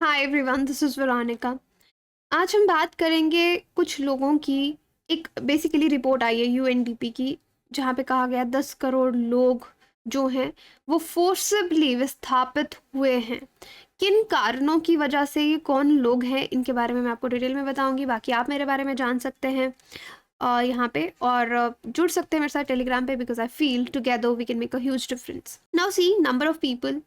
Hi everyone, this is Veronica. आज हम बात करेंगे कुछ लोगों की। एक बेसिकली रिपोर्ट आई है यूएनडीपी की, जहाँ पे कहा गया 10 करोड़ लोग जो हैं वो फोर्सिबली विस्थापित हुए हैं। किन कारणों की वजह से, ये कौन लोग हैं, इनके बारे में मैं आपको डिटेल में बताऊंगी। बाकी आप मेरे बारे में जान सकते हैं यहाँ पे, और जुड़ सकते हैं मेरे साथ टेलीग्राम पे, because I feel together we can make a huge difference. Now see, number of people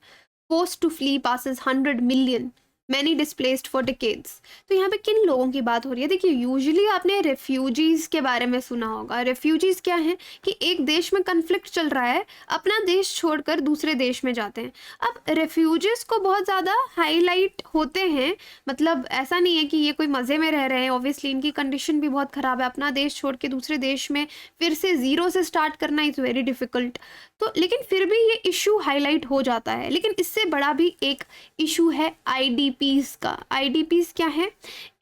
forced to flee passes 100 million, many displaced for decades। तो यहाँ पे किन लोगों की बात हो रही है? देखिए, यूजुअली आपने रेफ्यूजीज के बारे में सुना होगा। रेफ्यूजीज क्या है कि एक देश में कन्फ्लिक्ट चल रहा है, अपना देश छोड़कर दूसरे देश में जाते हैं। अब रेफ्यूजीज को बहुत ज़्यादा हाईलाइट होते हैं, मतलब ऐसा नहीं है कि ये कोई मज़े में रह रहे हैं। ऑब्वियसली इनकी कंडीशन भी बहुत ख़राब है। अपना देश छोड़ के दूसरे देश में फिर से ज़ीरो से स्टार्ट करना इज़ वेरी डिफ़िकल्ट। तो लेकिन फिर भी ये इशू हाईलाइट हो जाता है। लेकिन इससे बड़ा भी एक इशू है आईडीपीज का। आईडीपीज क्या है?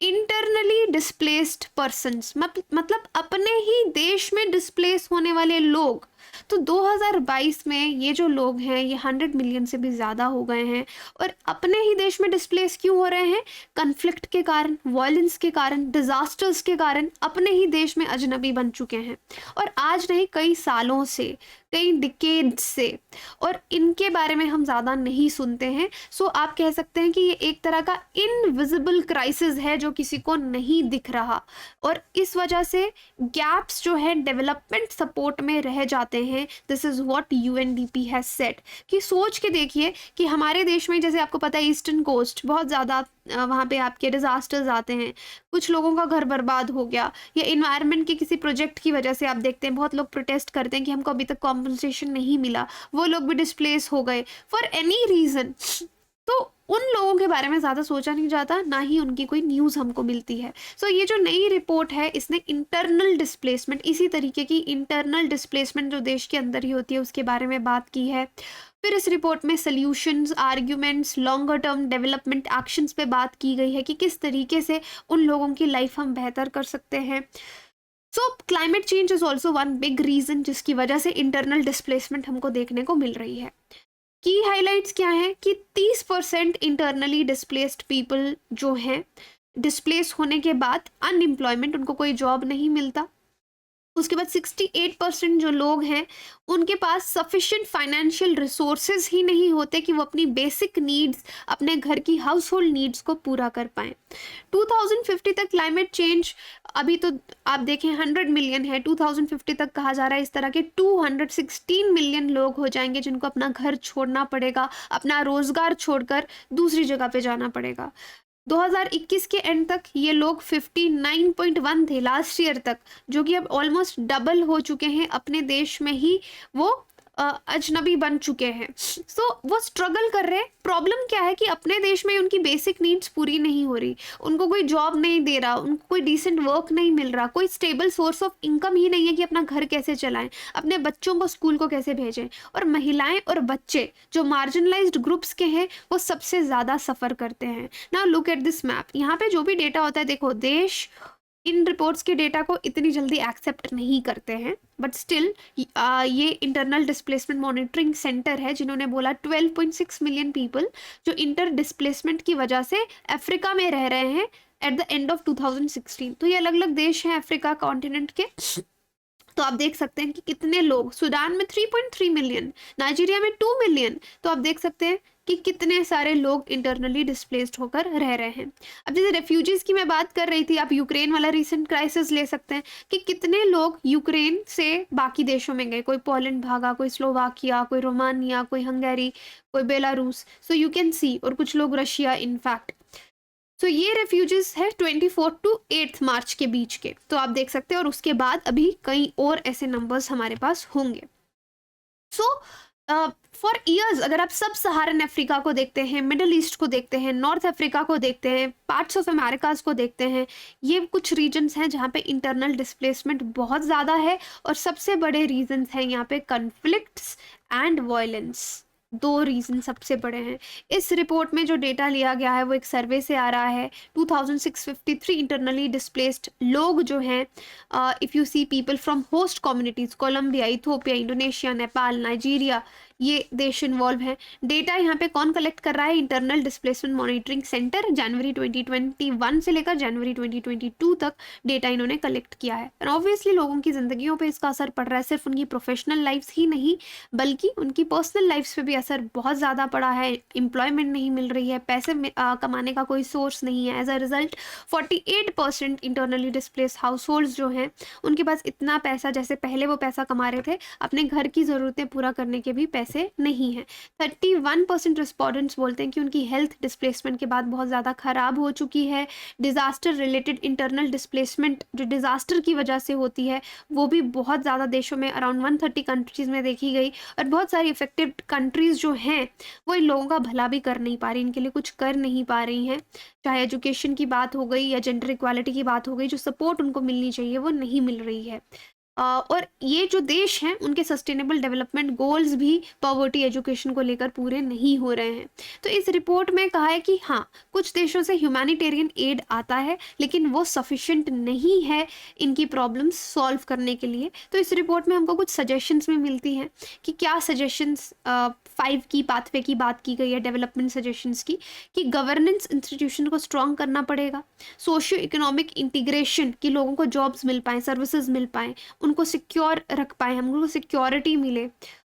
इंटरनली डिस्प्लेस्ड पर्सन्स, मतलब अपने ही देश में डिस्प्लेस होने वाले लोग। तो 2022 में ये जो लोग हैं ये 100 मिलियन से भी ज़्यादा हो गए हैं। और अपने ही देश में डिस्प्लेस क्यों हो रहे हैं? कन्फ्लिक्ट के कारण, वायलेंस के कारण, डिजास्टर्स के कारण अपने ही देश में अजनबी बन चुके हैं। और आज नहीं, कई सालों से, कई डिकेड्स से, और इनके बारे में हम ज़्यादा नहीं सुनते हैं। सो आप कह सकते हैं कि ये एक तरह का इनविजिबल क्राइसिस है जो किसी को नहीं दिख रहा। और इस वजह से गैप्स जो है डेवलपमेंट सपोर्ट में रह जाते हैं। This is what UNDP has said. कि सोच के देखिए कि हमारे देश में, जैसे आपको पता है, ईस्टर्न कोस्ट बहुत ज़्यादा वहाँ पे आपके डिजास्टर्स आते हैं, कुछ लोगों का घर बर्बाद हो गया, या इन्वायरमेंट के किसी प्रोजेक्ट की वजह से आप देखते हैं बहुत लोग प्रोटेस्ट करते हैं कि हमको अभी तक कॉम्पनसेशन नहीं मिला, वो लोग भी डिस्प्लेस हो गए फॉर एनी रीज़न। तो उन लोगों के बारे में ज़्यादा सोचा नहीं जाता, ना ही उनकी कोई न्यूज़ हमको मिलती है। सो ये जो नई रिपोर्ट है, इसने इंटरनल डिस्प्लेसमेंट, इसी तरीके की इंटरनल डिस्प्लेसमेंट जो देश के अंदर ही होती है उसके बारे में बात की है। फिर इस रिपोर्ट में solutions, arguments, longer term development actions पे बात की गई है कि किस तरीके से उन लोगों की लाइफ हम बेहतर कर सकते हैं। So climate change is also one big reason जिसकी वजह से इंटरनल डिस्प्लेसमेंट हमको देखने को मिल रही है। की हाइलाइट्स क्या है कि 30% इंटरनली डिस्प्लेस्ड पीपल जो हैं, डिस्प्लेस होने के बाद अनएम्प्लॉयमेंट, उनको कोई जॉब नहीं मिलता। उसके बाद 68% जो लोग हैं उनके पास सफिशिएंट फाइनेंशियल रिसोर्सेज ही नहीं होते कि वो अपनी बेसिक नीड्स, अपने घर की हाउस होल्ड नीड्स को पूरा कर पाएँ। 2050 तक क्लाइमेट चेंज, अभी तो आप देखें 100 मिलियन है, 2050 तक कहा जा रहा है इस तरह के 216 मिलियन लोग हो जाएंगे जिनको अपना घर छोड़ना पड़ेगा, अपना रोजगार छोड़कर दूसरी जगह पे जाना पड़ेगा। 2021 के एंड तक ये लोग 59.1 थे लास्ट ईयर तक, जो कि अब ऑलमोस्ट डबल हो चुके हैं। अपने देश में ही वो अजनबी बन चुके हैं। सो वो स्ट्रगल कर रहे हैं। प्रॉब्लम क्या है कि अपने देश में उनकी बेसिक नीड्स पूरी नहीं हो रही, उनको कोई जॉब नहीं दे रहा, उनको कोई डिसेंट वर्क नहीं मिल रहा, कोई स्टेबल सोर्स ऑफ इनकम ही नहीं है कि अपना घर कैसे चलाएं, अपने बच्चों को स्कूल को कैसे भेजें। और महिलाएं और बच्चे जो मार्जिनलाइज्ड ग्रुप्स के हैं वो सबसे ज़्यादा सफ़र करते हैं। Now look at this map. यहाँ पे जो भी डेटा होता है, देखो, देश इन रिपोर्ट्स के डेटा को इतनी जल्दी एक्सेप्ट नहीं करते हैं, बट स्टिल ये इंटरनल डिस्प्लेसमेंट मॉनिटरिंग सेंटर है जिन्होंने बोला 12.6 मिलियन पीपल जो इंटर डिस्प्लेसमेंट की वजह से अफ्रीका में रह रहे हैं एट द एंड ऑफ 2016। तो ये अलग अलग देश हैं अफ्रीका कॉन्टिनेंट के। तो आप देख सकते हैं कि कितने लोग, सूडान में 3.3 मिलियन, नाइजीरिया में 2 मिलियन। तो आप देख सकते हैं कि कितने सारे लोग इंटरनली डिस्प्लेस्ड होकर रह रहे हैं। अब जैसे रेफ्यूजीज की मैं बात कर रही थी, आप यूक्रेन वाला रीसेंट क्राइसिस ले सकते हैं कि कितने लोग यूक्रेन से बाकी देशों में गए। कोई पोलैंड भागा, कोई स्लोवाकिया, कोई रोमानिया, कोई हंगेरी, कोई Belarus. So you can see, और कुछ लोग रशिया इनफैक्ट। तो ये रेफ्यूजीज है 24 टू 8 मार्च के बीच के, तो आप देख सकते हैं। और उसके बाद अभी कई और ऐसे नंबर्स हमारे पास होंगे। सो फॉर ईयर्स अगर आप सब सहारन अफ्रीका को देखते हैं, मिडल ईस्ट को देखते हैं, नॉर्थ अफ्रीका को देखते हैं, पार्ट्स ऑफ अमेरिकाज को देखते हैं, ये कुछ रीजन्स हैं जहाँ पे इंटरनल डिस्प्लेसमेंट बहुत ज़्यादा है। और सबसे बड़े रीजन्स हैं यहाँ पे कन्फ्लिक्ट्स एंड वायलेंस। दो रीज़न सबसे बड़े हैं। इस रिपोर्ट में जो डेटा लिया गया है वो एक सर्वे से आ रहा है। 2653 इंटरनली डिस्प्लेस्ड लोग जो हैं, if you see people from host communities, Colombia, Ethiopia, Indonesia, Nepal, Nigeria, ये देश इन्वॉल्व है। डेटा यहाँ पे कौन कलेक्ट कर रहा है? Internal displacement monitoring centre. जनवरी 2021 से लेकर जनवरी 2022 तक डेटा इन्होंने कलेक्ट किया है। और ऑब्वियसली लोगों की ज़िंदगियों पे इसका असर पड़ रहा है, सिर्फ उनकी प्रोफेशनल लाइफ्स ही नहीं बल्कि उनकी पर्सनल लाइफ्स पे भी असर बहुत ज़्यादा पड़ा है। एम्प्लॉयमेंट नहीं मिल रही है, पैसे कमाने का कोई सोर्स नहीं है। As a result 48% internally displace households जो हैं उनके पास इतना पैसा, जैसे पहले वो पैसा कमा रहे थे, अपने घर की ज़रूरतें पूरा करने के भी पैसे नहीं हैं। 31% रिस्पॉन्डेंट्स बोलते हैं कि उनकी हेल्थ डिस्प्लेसमेंट के बाद बहुत ज़्यादा ख़राब हो चुकी है। डिज़ास्टर रिलेटेड इंटरनल डिस्प्लेसमेंट जो डिज़ास्टर की वजह से होती है वो भी बहुत ज़्यादा देशों में, अराउंड 130 कंट्रीज़ में देखी गई। और बहुत सारी इफेक्टेड कंट्रीज़ जो हैं वो इन लोगों का भला भी कर नहीं पा रही, इनके लिए कुछ कर नहीं पा रही हैं। चाहे एजुकेशन की बात हो गई या जेंडर इक्वालिटी की बात हो गई, जो सपोर्ट उनको मिलनी चाहिए वो नहीं मिल रही है। और ये जो देश हैं उनके सस्टेनेबल डेवलपमेंट गोल्स भी पॉवर्टी एजुकेशन को लेकर पूरे नहीं हो रहे हैं। तो इस रिपोर्ट में कहा है कि हाँ, कुछ देशों से ह्यूमैनिटेरियन एड आता है लेकिन वो सफिशिएंट नहीं है इनकी प्रॉब्लम्स सॉल्व करने के लिए। तो इस रिपोर्ट में हमको कुछ सजेशंस भी मिलती हैं कि क्या सजेशंस 5 की पाथवे की बात की गई है डेवलपमेंट सजेशंस की, कि गवर्नेंस इंस्टीट्यूशन को स्ट्रॉन्ग करना पड़ेगा, सोशियो इकोनॉमिक इंटीग्रेशन कि लोगों को जॉब्स मिल पाएँ, सर्विसेज मिल पाएँ, उनको सिक्योर रख पाएँ, हम उनको सिक्योरिटी मिले।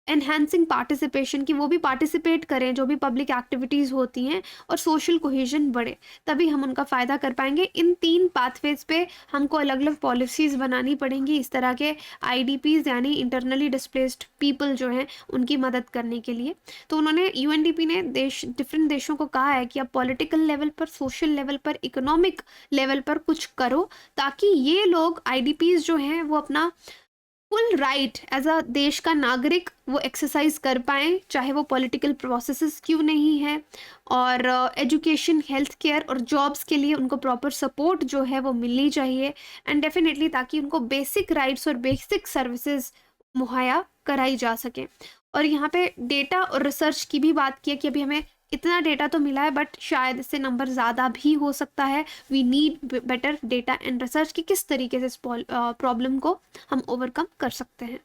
एनहांसिंग पार्टिसिपेशन कि वो भी पार्टिसिपेट करें जो भी पब्लिक एक्टिविटीज़ होती हैं, और सोशल कोहेजन बढ़े, तभी हम उनका फ़ायदा कर पाएंगे। इन 3 पाथवेज पे हमको अलग अलग पॉलिसीज़ बनानी पड़ेंगी इस तरह के आईडीपीज़ यानी इंटरनली डिस्प्लेस्ड पीपल जो हैं उनकी मदद करने के लिए। तो उन्होंने यूएनडीपी ने डिफरेंट देशों को कहा है कि आप पॉलिटिकल लेवल पर, सोशल लेवल पर, इकोनॉमिक लेवल पर कुछ करो ताकि ये लोग आईडीपीज़ जो हैं वो अपना फुल राइट एज अ देश का नागरिक वो एक्सरसाइज कर पाएँ, चाहे वो पॉलिटिकल प्रोसेसेस क्यों नहीं है। और एजुकेशन, हेल्थ केयर और जॉब्स के लिए उनको प्रॉपर सपोर्ट जो है वो मिलनी चाहिए। एंड डेफिनेटली ताकि उनको बेसिक राइट्स और बेसिक सर्विसेज मुहैया कराई जा सके। और यहाँ पे डेटा और रिसर्च की भी बात की है कि अभी हमें इतना डेटा तो मिला है बट शायद इससे नंबर ज़्यादा भी हो सकता है। We need better data and research कि किस तरीके से इस प्रॉब्लम को हम ओवरकम कर सकते हैं।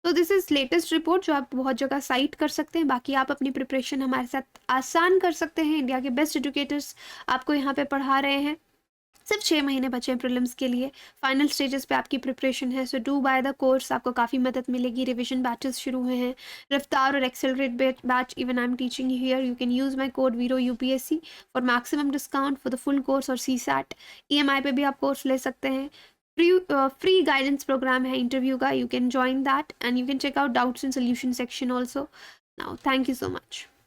तो दिस इज़ लेटेस्ट रिपोर्ट जो आप बहुत जगह साइट कर सकते हैं। बाकी आप अपनी प्रिपरेशन हमारे साथ आसान कर सकते हैं। इंडिया के बेस्ट एजुकेटर्स आपको यहाँ पे पढ़ा रहे हैं। सिर्फ 6 महीने बचे हैं प्रीलिम्स के लिए, फाइनल स्टेजेस पे आपकी प्रिपरेशन है। So do by the course, आपको काफ़ी मदद मिलेगी। रिविजन बैचेस शुरू हुए हैं, रफ्तार और accelerate batch even I am teaching here. You can use my code वीरो UPSC for maximum discount for the full course और CSAT। EMI पे भी आप कोर्स ले सकते हैं। फ्री गाइडेंस प्रोग्राम है इंटरव्यू का, you can join that and you can check out doubts and solution section also. Now thank you so much.